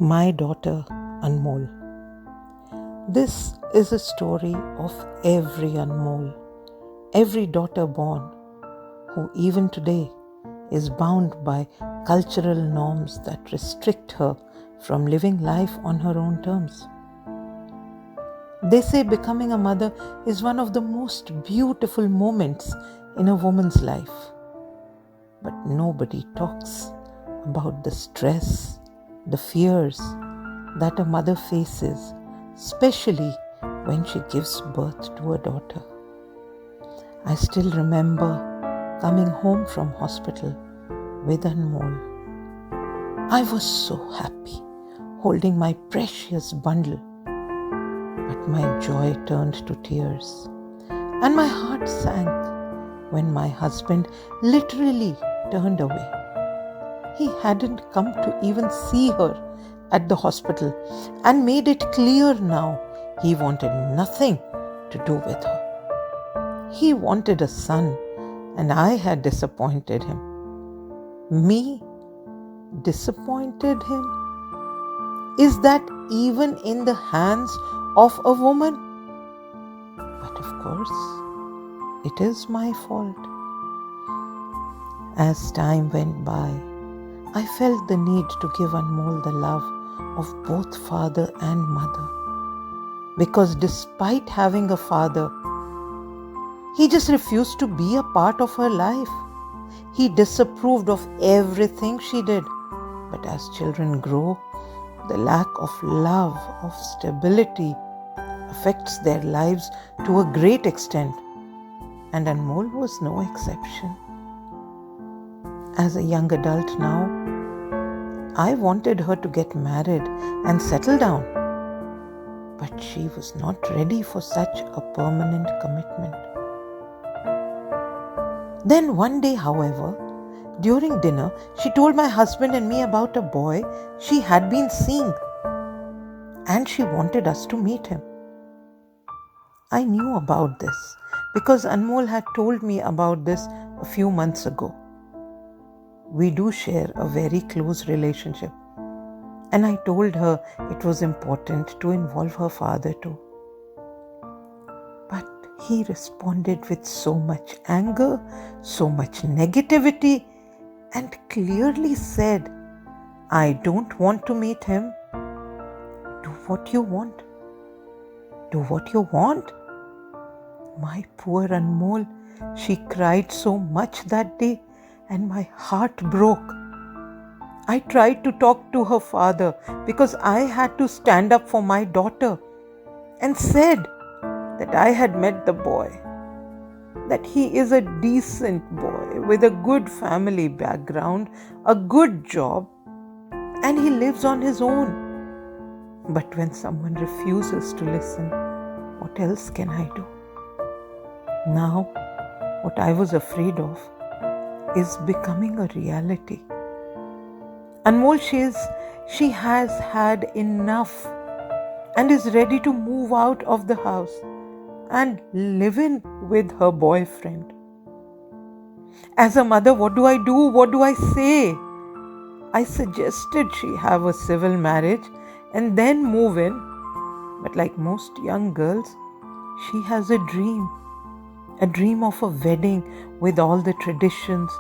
My daughter, Anmol. This is a story of every Anmol, every daughter born, who even today is bound by cultural norms that restrict her from living life on her own terms. They say becoming a mother is one of the most beautiful moments in a woman's life. But nobody talks about the stress, the fears that a mother faces, especially when she gives birth to a daughter. I still remember coming home from hospital with Anmol. I was so happy holding my precious bundle, but my joy turned to tears and my heart sank when my husband literally turned away. He hadn't come to even see her at the hospital and made it clear now he wanted nothing to do with her. He wanted a son, and I had disappointed him. Me? Disappointed him? Is that even in the hands of a woman? But of course, it is my fault. As time went by, I felt the need to give Anmol the love of both father and mother. Because despite having a father, he just refused to be a part of her life. He disapproved of everything she did. But as children grow, the lack of love, of stability, affects their lives to a great extent. And Anmol was no exception. As a young adult now, I wanted her to get married and settle down. But she was not ready for such a permanent commitment. Then one day, however, during dinner, she told my husband and me about a boy she had been seeing, and she wanted us to meet him. I knew about this because Anmol had told me about this a few months ago. We do share a very close relationship, and I told her it was important to involve her father too. But he responded with so much anger, so much negativity, and clearly said, "I don't want to meet him. Do what you want. Do what you want." My poor Anmol, she cried so much that day, and my heart broke. I tried to talk to her father because I had to stand up for my daughter, and said that I had met the boy, that he is a decent boy with a good family background, a good job, and he lives on his own. But when someone refuses to listen, what else can I do? Now, what I was afraid of is becoming a reality. Anmol says she has had enough and is ready to move out of the house and live in with her boyfriend. As a mother, what do I do? What do I say? I suggested she have a civil marriage and then move in. But like most young girls, she has a dream of a wedding with all the traditions,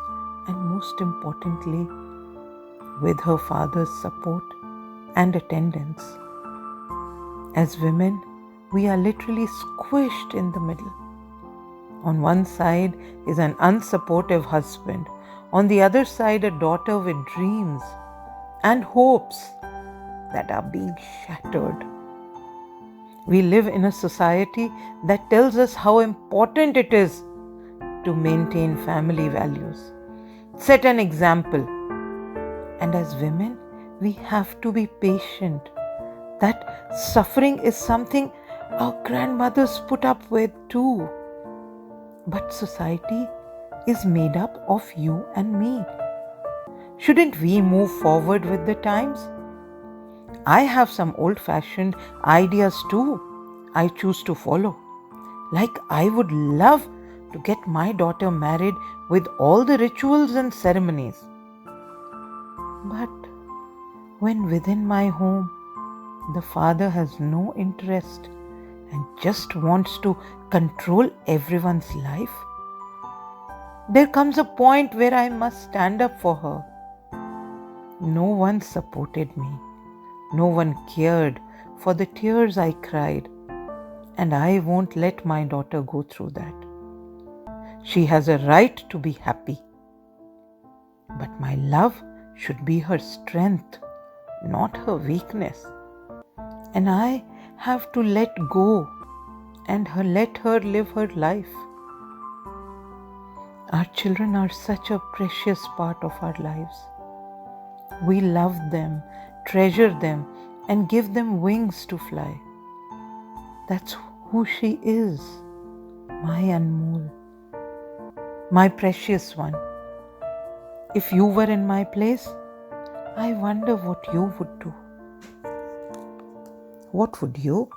and most importantly, with her father's support and attendance. As women, we are literally squished in the middle. On one side is an unsupportive husband. On the other side, a daughter with dreams and hopes that are being shattered. We live in a society that tells us how important it is to maintain family values, set an example. And as women, we have to be patient. That suffering is something our grandmothers put up with too. But society is made up of you and me. Shouldn't we move forward with the times? I have some old-fashioned ideas too I choose to follow. Like I would love to get my daughter married with all the rituals and ceremonies. But when within my home the father has no interest and just wants to control everyone's life? There comes a point where I must stand up for her. No one supported me. No one cared for the tears I cried, and I won't let my daughter go through that. She has a right to be happy. But my love should be her strength, not her weakness. And I have to let go and let her live her life. Our children are such a precious part of our lives. We love them, treasure them, and give them wings to fly. That's who she is, my Anmol, my precious one. If you were in my place, I wonder what you would do. What would you?